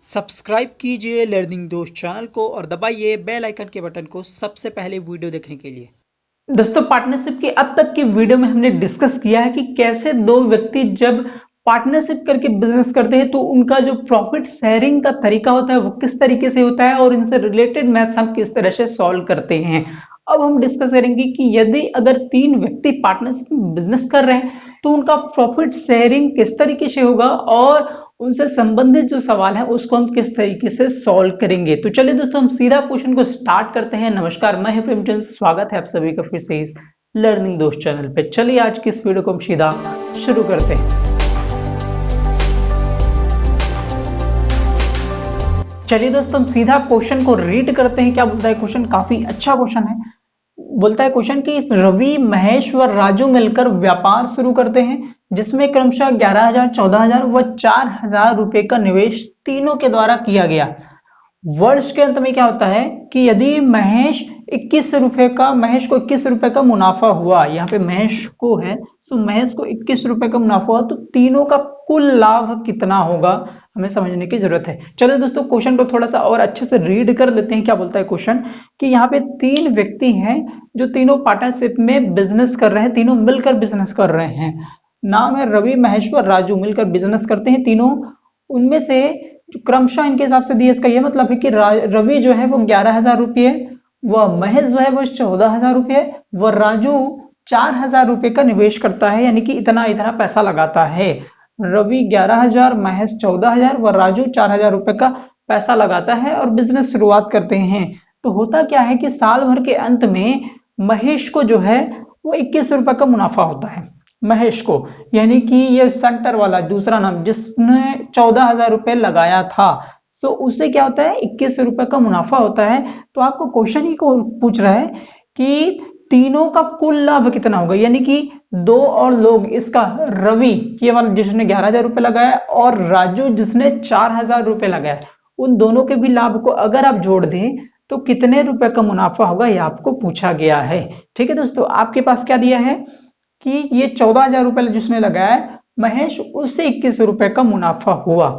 Subscribe कीजिए learning दोस्त channel को और दबाइए बेल आइकन के बटन को सबसे पहले वीडियो देखने के लिए। दोस्तों, पार्टनरशिप की अब तक की वीडियो में हमने डिस्कस किया है कि कैसे दो व्यक्ति जब पार्टनरशिप करके बिजनेस करते हैं तो उनका जो प्रॉफिट शेयरिंग का तरीका होता है वो किस तरीके से होता है और इनसे रिलेटेड मैथ्स हम किस तरह से सॉल्व करते हैं। अब हम डिस्कस करेंगे कि यदि अगर तीन व्यक्ति पार्टनरशिप में बिजनेस कर रहे हैं तो उनका प्रॉफिट शेयरिंग किस तरीके से होगा और उनसे संबंधित जो सवाल है उसको हम किस तरीके से सॉल्व करेंगे। तो चलिए दोस्तों, हम सीधा क्वेश्चन को स्टार्ट करते हैं। नमस्कार, मैं हूं प्रेमचंद, स्वागत है आप सभी का फिर से इस लर्निंग दोस्त चैनल पे। चलिए आज की इस वीडियो को हम सीधा शुरू करते हैं। चलिए दोस्तों, हम सीधा क्वेश्चन को रीड करते हैं। क्या बोलता है क्वेश्चन? काफी अच्छा क्वेश्चन है। बोलता है क्वेश्चन कि रवि, महेश व राजू मिलकर व्यापार शुरू करते हैं जिसमें क्रमशः 11,000, 14,000 व 4,000 रुपए का निवेश तीनों के द्वारा किया गया। वर्ष के अंत में क्या होता है कि यदि महेश को 21 रुपए का मुनाफा हुआ, यहाँ पे महेश को है, सो महेश को 21 रुपए का मुनाफा हुआ, तो तीनों का कुल लाभ कितना होगा, हमें समझने की जरूरत है। चलो दोस्तों, क्वेश्चन को थोड़ा सा और अच्छे से रीड कर लेते हैं। क्या बोलता है क्वेश्चन कि यहाँ पे तीन व्यक्ति हैं जो तीनों पार्टनरशिप में बिजनेस कर रहे हैं, तीनों मिलकर बिजनेस कर रहे हैं। नाम है रवि, महेश व राजू, मिलकर बिजनेस करते हैं तीनों। उनमें से जो क्रमशः इनके हिसाब से दिए, इसका यह मतलब है कि रवि जो है वो 11,000 रुपये, व महेश जो है वो 14,000 रुपये, व राजू 4,000 रुपये का निवेश करता है, यानी कि इतना इतना पैसा लगाता है। रवि 11,000, महेश 14,000 व राजू 4,000 रुपये का पैसा लगाता है और बिजनेस शुरुआत करते हैं। तो होता क्या है कि साल भर के अंत में महेश को जो है वो 21 रुपए का मुनाफा होता है। महेश को, यानी कि ये सेंटर वाला दूसरा नाम जिसने 14,000 रुपए लगाया था, सो उससे क्या होता है 21 रुपए का मुनाफा होता है। तो आपको क्वेश्चन ही को पूछ रहा है कि तीनों का कुल लाभ कितना होगा, यानी कि दो और लोग, इसका रवि ये वाला जिसने 11,000 रुपए लगाया और राजू जिसने 4,000 रुपए लगाया, उन दोनों के भी लाभ को अगर आप जोड़ दें तो कितने रुपए का मुनाफा होगा, ये आपको पूछा गया है। ठीक है दोस्तों, आपके पास क्या दिया है कि ये 14,000 रुपए जिसने लगाया महेश, उससे 21 रुपए का मुनाफा हुआ।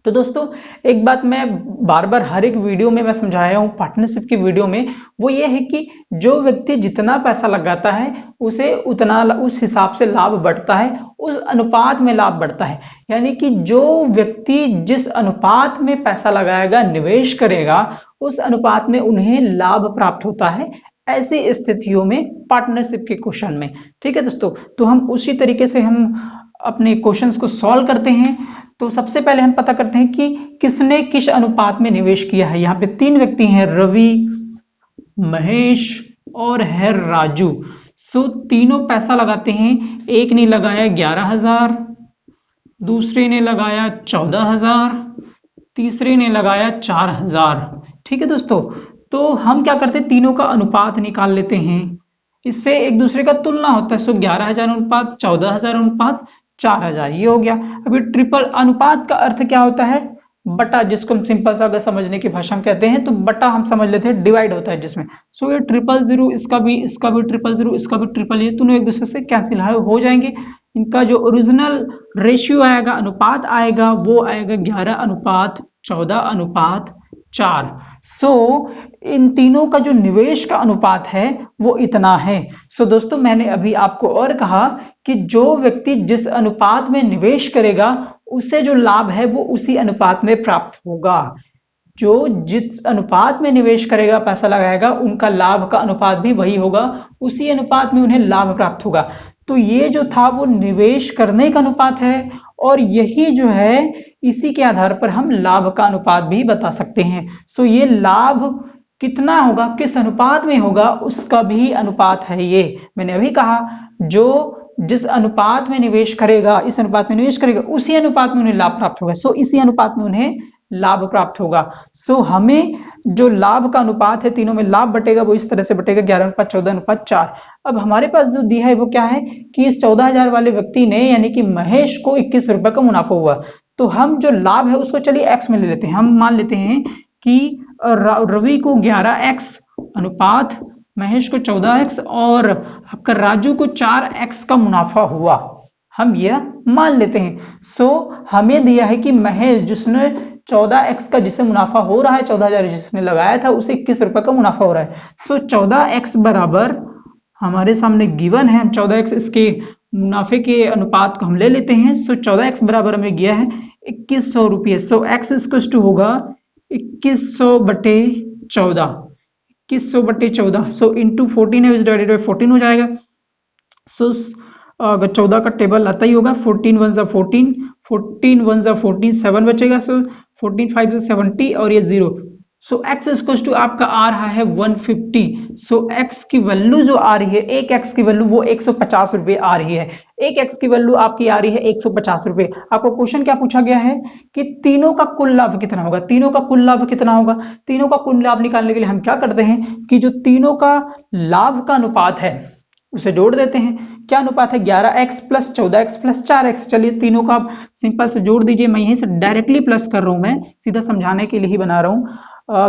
तो दोस्तों, एक बात मैं बार बार हर एक वीडियो में मैं समझाया हूं पार्टनरशिप की वीडियो में, वो ये है कि जो व्यक्ति जितना पैसा लगाता है उसे उतना उस हिसाब से लाभ बढ़ता है, उस अनुपात में लाभ बढ़ता है। यानी कि जो व्यक्ति जिस अनुपात में पैसा लगाएगा, निवेश करेगा, उस अनुपात में उन्हें लाभ प्राप्त होता है ऐसी स्थितियों में पार्टनरशिप के क्वेश्चन में। ठीक है दोस्तों, तो हम उसी तरीके से हम अपने क्वेश्चंस को सॉल्व करते हैं। तो सबसे पहले हम पता करते हैं कि किसने किस अनुपात में निवेश किया है। यहाँ पे तीन व्यक्ति हैं, रवि, महेश और है राजू। सो तीनों पैसा लगाते हैं। एक ने लगाया 11,000, दूसरे ने लगाया 14,000, तीसरे ने लगाया 4,000। ठीक है दोस्तों, तो हम क्या करते हैं, तीनों का अनुपात निकाल लेते हैं। इससे एक दूसरे का तुलना होता है। सो 11,000 अनुपात 14,000 अनुपात 4,000, ये हो गया। अभी ट्रिपल अनुपात का अर्थ क्या होता है, बटा, जिसको हम सिंपल सा अगर समझने की भाषा में कहते हैं तो बटा हम समझ लेते हैं, डिवाइड होता है जिसमें। सो ये 000, इसका भी 000, इसका भी ट्रिपल, ये दोनों एक दूसरे से कैंसिल हो जाएंगे। इनका जो ओरिजिनल रेशियो आएगा, अनुपात आएगा, वो आएगा 11 अनुपात 14 अनुपात 4। सो इन तीनों का जो निवेश का अनुपात है वो इतना है। सो दोस्तों, मैंने अभी आपको और कहा कि जो व्यक्ति जिस अनुपात में निवेश करेगा उसे जो लाभ है वो उसी अनुपात में प्राप्त होगा। जो जिस अनुपात में निवेश करेगा, पैसा लगाएगा, उनका लाभ का अनुपात भी वही होगा, उसी अनुपात में उन्हें लाभ प्राप्त होगा। तो ये जो था वो निवेश करने का अनुपात है, और यही जो है इसी के आधार पर हम लाभ का अनुपात भी बता सकते हैं। सो ये लाभ कितना होगा, किस अनुपात में होगा, उसका भी अनुपात है ये। मैंने अभी कहा जो जिस अनुपात में निवेश करेगा, इस अनुपात में निवेश करेगा, उसी अनुपात में उन्हें लाभ प्राप्त होगा। सो इसी अनुपात में उन्हें लाभ प्राप्त होगा। सो हमें जो लाभ का अनुपात है, तीनों में लाभ बटेगा वो इस तरह से बटेगा, 11 अनुपात 14 अनुपात 4। अब हमारे पास जो दिया है वो क्या है कि इस 14,000 वाले व्यक्ति ने, यानी कि महेश को 21 रुपए का मुनाफा हुआ। तो हम जो लाभ है उसको चलिए एक्स में ले लेते हैं। हम मान लेते हैं कि रवि को 11x अनुपात महेश को 14x और आपका राजू को 4x का मुनाफा हुआ, हम यह मान लेते हैं। सो हमें दिया है कि महेश जिसने 14x का जिसे मुनाफा हो रहा है, 14,000 जिसने लगाया था उसे 21 रुपए का मुनाफा हो रहा है। सो 14x बराबर हमारे सामने गिवन है, हम 14x इसके मुनाफे के अनुपात को हम ले लेते हैं। सो 14x बराबर हमें गया है 2100 रुपये। सो x इक्वल टू होगा 2100 बटे 14, 2100 बटे 14। सो इंटू 14 है, डिवाइडेड बाई 14 हो जाएगा। सो अगर 14 का टेबल आता ही होगा, 14 वन जा 14, 14 वन जा 14, 7 बचेगा। सो 14 5 जा 70 और ये 0। सो x इक्वल टू आपका आ रहा है 150। सो x की वैल्यू जो आ रही है, एक x की वैल्यू वो 150 रुपए आ रही है। एक x की वैल्यू आपकी आ रही है 150 रुपए। आपको क्वेश्चन क्या पूछा गया है कि तीनों का कुल लाभ कितना होगा, तीनों का कुल लाभ कितना होगा। तीनों का कुल लाभ निकालने के लिए हम क्या करते हैं कि जो तीनों का लाभ का अनुपात है उसे जोड़ देते हैं। क्या अनुपात है, 11x plus 14x plus 4x। चलिए तीनों का आप सिंपल से जोड़ दीजिए, मैं यहीं से डायरेक्टली प्लस कर रहा हूं, मैं सीधा समझाने के लिए ही बना रहा हूं।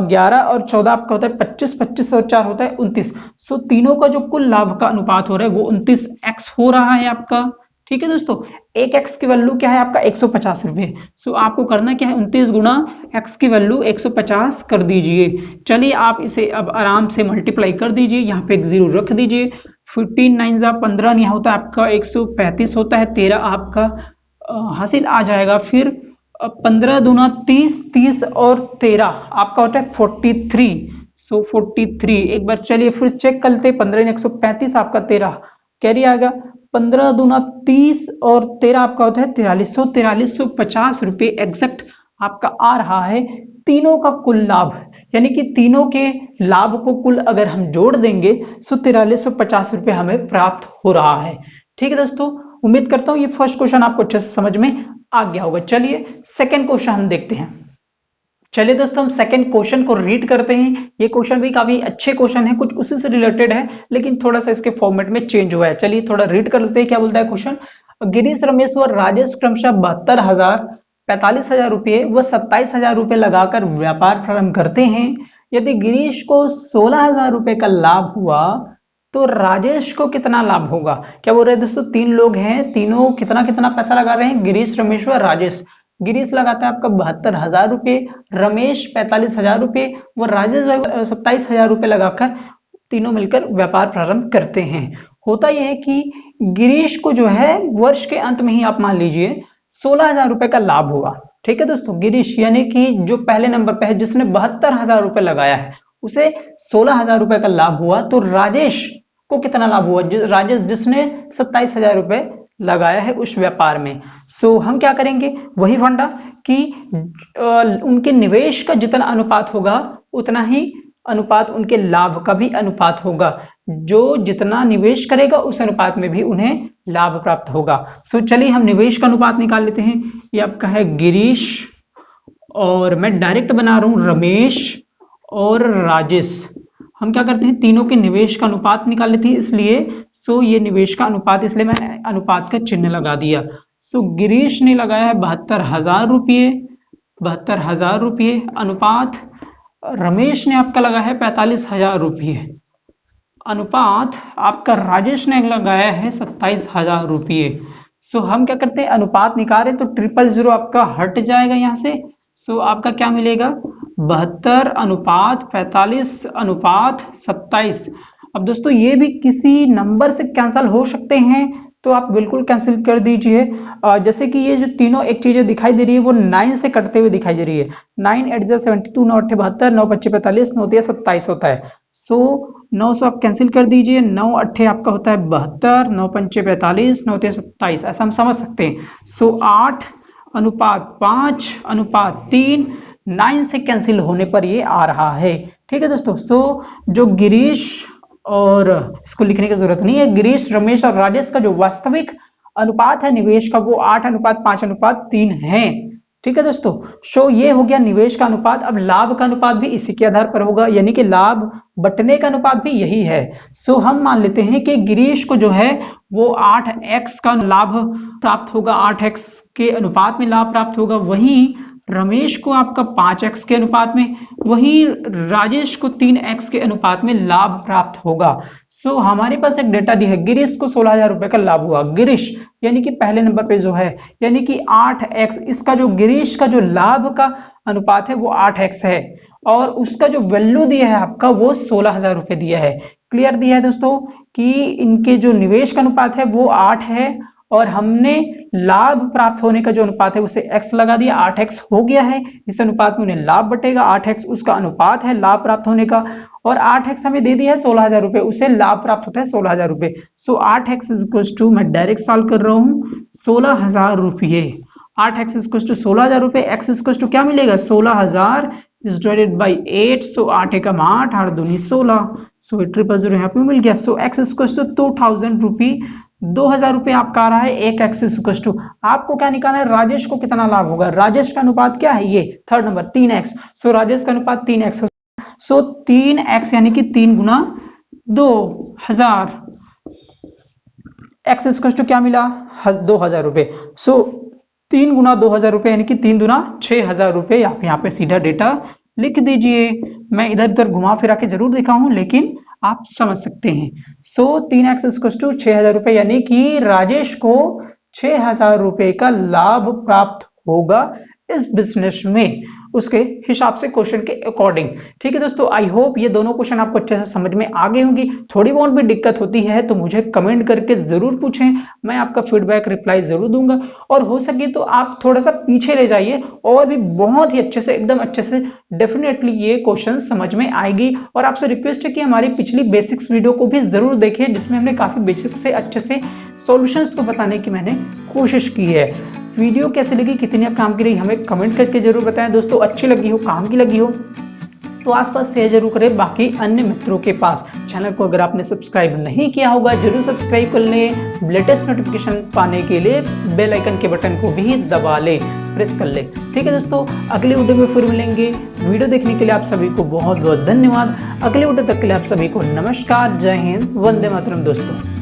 11 और 14 आपका होता है 25, 25 और 4 होता है 29। सो तीनों का जो कुल लाभ का अनुपात हो रहा है वो 29x हो रहा है आपका। ठीक है दोस्तों, एक x की वैल्यू क्या है आपका 150 रुपए। सो आपको करना क्या है, 29 गुना x की वैल्यू 150 कर दीजिए। चलिए आप इसे अब आराम से मल्टीप्लाई कर दीजिए, यहाँ पे एक 0 रख दीजिए। 15 9 जा 15, यहाँ होता है आपका 135 होता है, 13 आपका हासिल आ जाएगा। फिर 15 दूना 30, 30 और 13 आपका होता है 43। सो 43 एक बार चलिए फिर चेक करते, 15 135 आपका 13 कैरी आएगा। 15 दूना 30 और 13 आपका होता है 4300, 4350 रुपये एग्जैक्ट आपका आ रहा है तीनों का कुल लाभ। यानी कि तीनों के लाभ को कुल अगर हम जोड़ देंगे तो 4350 रुपये हमें प्राप्त हो रहा है। ठीक है दोस्तों, उम्मीद करता हूं ये फर्स्ट क्वेश्चन आपको अच्छे से समझ में आ गया होगा। चलिए सेकंड क्वेश्चन हम देखते हैं। चलिए दोस्तों हम सेकंड क्वेश्चन को रीड करते हैं। ये क्वेश्चन भी काफी अच्छे क्वेश्चन है, कुछ उसी से रिलेटेड है लेकिन थोड़ा सा इसके फॉर्मेट में चेंज हुआ है। चलिए थोड़ा रीड कर लेते हैं क्या बोलता है क्वेश्चन। गिरीश रमेश व राजेश क्रमशः 72,000, 45,000 रुपये व 27,000 रुपये लगाकर व्यापार प्रारंभ करते हैं। यदि गिरीश को 16,000 रुपये का लाभ हुआ तो राजेश को कितना लाभ होगा। क्या बोल रहे हैं दोस्तों, तीन लोग हैं, तीनों कितना कितना पैसा लगा रहे हैं, गिरीश रमेश व राजेश। गिरीश लगाता है आपका 72,000 रुपये, रमेश 45,000 रुपये व राजेश 27,000 रुपये लगाकर तीनों मिलकर व्यापार प्रारंभ करते हैं। होता यह है कि गिरीश को जो है वर्ष के अंत में ही आप मान लीजिए 16,000 रुपये का लाभ हुआ। ठीक है दोस्तों, गिरीश यानी कि जो पहले नंबर पे है जिसने 72,000 रुपये लगाया है उसे 16,000 रुपये का लाभ हुआ। तो राजेश को कितना लाभ हुआ, राजेश जिसने 27,000 रुपये लगाया है उस व्यापार में। सो हम क्या करेंगे, वही फंडा कि उनके निवेश का जितना अनुपात होगा उतना ही अनुपात उनके लाभ का भी अनुपात होगा। जो जितना निवेश करेगा उस अनुपात में भी उन्हें लाभ प्राप्त होगा। सो चलिए हम निवेश का अनुपात निकाल लेते हैं। ये आपका है गिरीश और मैं डायरेक्ट बना रहा हूं रमेश और राजेश। हम क्या करते हैं, तीनों के निवेश का अनुपात निकाल लेते हैं, इसलिए सो ये निवेश का अनुपात, इसलिए मैंने अनुपात का चिन्ह लगा दिया। सो गिरीश ने लगाया है 72,000 रुपये, 72,000 रुपये अनुपात रमेश ने आपका लगाया है 45,000 रुपये, अनुपात आपका राजेश ने लगाया है 27,000 रुपये। सो हम क्या करते हैं, अनुपात निकालें तो 000 आपका हट जाएगा यहाँ से। सो आपका क्या मिलेगा, 72 अनुपात 45 अनुपात 27। अब दोस्तों ये भी किसी नंबर से कैंसिल हो सकते हैं तो आप बिल्कुल कैंसिल कर दीजिए। जैसे कि ये जो तीनों एक चीजें दिखाई दे रही है वो 9 से कटते हुए दिखाई दे रही है। 9 8 जा 72, 9 8 72, 9 25 45, 9 3 27 होता है। सो 9 से आप कैंसिल कर दीजिए, 9 8 आपका होता है 72, 9 5 45, 9 3 27, ऐसा हम समझ सकते हैं। सो 8 अनुपात 5 अनुपात 3, 9 से कैंसिल होने पर ये आ रहा है। ठीक है दोस्तों, सो जो गिरीश, और इसको लिखने की जरूरत नहीं है, गिरीश रमेश और राजेश का जो वास्तविक अनुपात है निवेश का वो 8 अनुपात 5 अनुपात 3 है। ठीक है दोस्तों, सो ये हो गया निवेश का अनुपात। अब लाभ का अनुपात भी इसी के आधार पर होगा, यानी कि लाभ बंटने का अनुपात भी यही है। सो हम मान लेते हैं कि गिरीश को जो है वो 8x का लाभ प्राप्त होगा, 8x के अनुपात में लाभ प्राप्त होगा। वहीं रमेश को आपका 5x के अनुपात में, वहीं राजेश को 3x के अनुपात में लाभ प्राप्त होगा। सो हमारे पास एक डेटा दी है, गिरीश को 16,000 रुपए का लाभ हुआ। गिरीश यानी कि पहले नंबर पे जो है, यानी कि 8x, इसका जो गिरीश का जो लाभ का अनुपात है वो 8x है, और उसका जो वैल्यू दिया है आपका वो 16,000 रुपए दिया है। क्लियर दिया है दोस्तों कि इनके जो निवेश का अनुपात है वो 8 है, और हमने लाभ प्राप्त होने का जो अनुपात है उसे x लगा दिया, 8x हो गया है। इस अनुपात में उन्हें लाभ बटेगा, 8x उसका अनुपात है लाभ प्राप्त होने का, और 8x हमें दे दिया है 16,000 रुपए, उसे लाभ प्राप्त होता है 16,000 रुपए। सो 8x इज इक्वल टू, मैं डायरेक्ट सॉल्व कर रहा हूं, 16,000 रुपये। 8x इज इक्वल टू 16,000 रुपए, x इज इक्वल टू क्या मिलेगा, 16,000 is divided by 8, so 8 एकम 8, 8 दूनी 16, so 000 यहाँ पे मिल गया। so x is equals to 2,000 रुपये, 2,000 रुपये आपका आ रहा है। एक x is equals to, आपको क्या निकालना है, राजेश को कितना लाभ होगा। राजेश का अनुपात क्या है, ये थर्ड नंबर 3x, सो राजेश का अनुपात 3x, सो 3x यानी कि 3 गुना 2,000, x is equals to क्या मिला, 2,000 रुपये। सो 3 गुना 2,000 रुपये यानी कि 3 दुना 6,000 रुपये। आप यहाँ पे सीधा डेटा लिख दीजिए, मैं इधर उधर घुमा फिरा के जरूर देखा हूं लेकिन आप समझ सकते हैं। सो 3x इक्वल टू 6,000 रुपये, यानी कि राजेश को 6,000 रुपये का लाभ प्राप्त होगा इस बिजनेस में, उसके हिसाब से क्वेश्चन के अकॉर्डिंग। ठीक है दोस्तों, आई होप ये दोनों क्वेश्चन आपको अच्छे से समझ में आ गए होंगी। थोड़ी बहुत भी दिक्कत होती है तो मुझे कमेंट करके जरूर पूछें, मैं आपका फीडबैक रिप्लाई जरूर दूंगा, और हो सके तो आप थोड़ा सा पीछे ले जाइए और भी बहुत ही अच्छे से, एकदम अच्छे से डेफिनेटली ये क्वेश्चन समझ में आएगी। और आपसे रिक्वेस्ट है कि हमारी पिछली बेसिक्स वीडियो को भी जरूर देखिए, जिसमें हमने काफी बेसिक से अच्छे से सॉल्यूशंस को बताने की मैंने कोशिश की है। वीडियो कैसे लगी, कितनी आप काम की रही, हमें कमेंट करके जरूर बताएं दोस्तों। अच्छी लगी हो, काम की लगी हो तो आसपास शेयर जरूर करें बाकी अन्य मित्रों के पास। चैनल को अगर आपने सब्सक्राइब नहीं किया होगा जरूर सब्सक्राइब कर लें, लेटेस्ट नोटिफिकेशन पाने के लिए बेल आइकन के बटन को भी दबा लें, प्रेस कर लें। ठीक है दोस्तों, अगले वीडियो में फिर मिलेंगे। वीडियो देखने के लिए आप सभी को बहुत बहुत धन्यवाद। अगले वीडियो तक के लिए आप सभी को नमस्कार, जय हिंद, वंदे मातरम दोस्तों।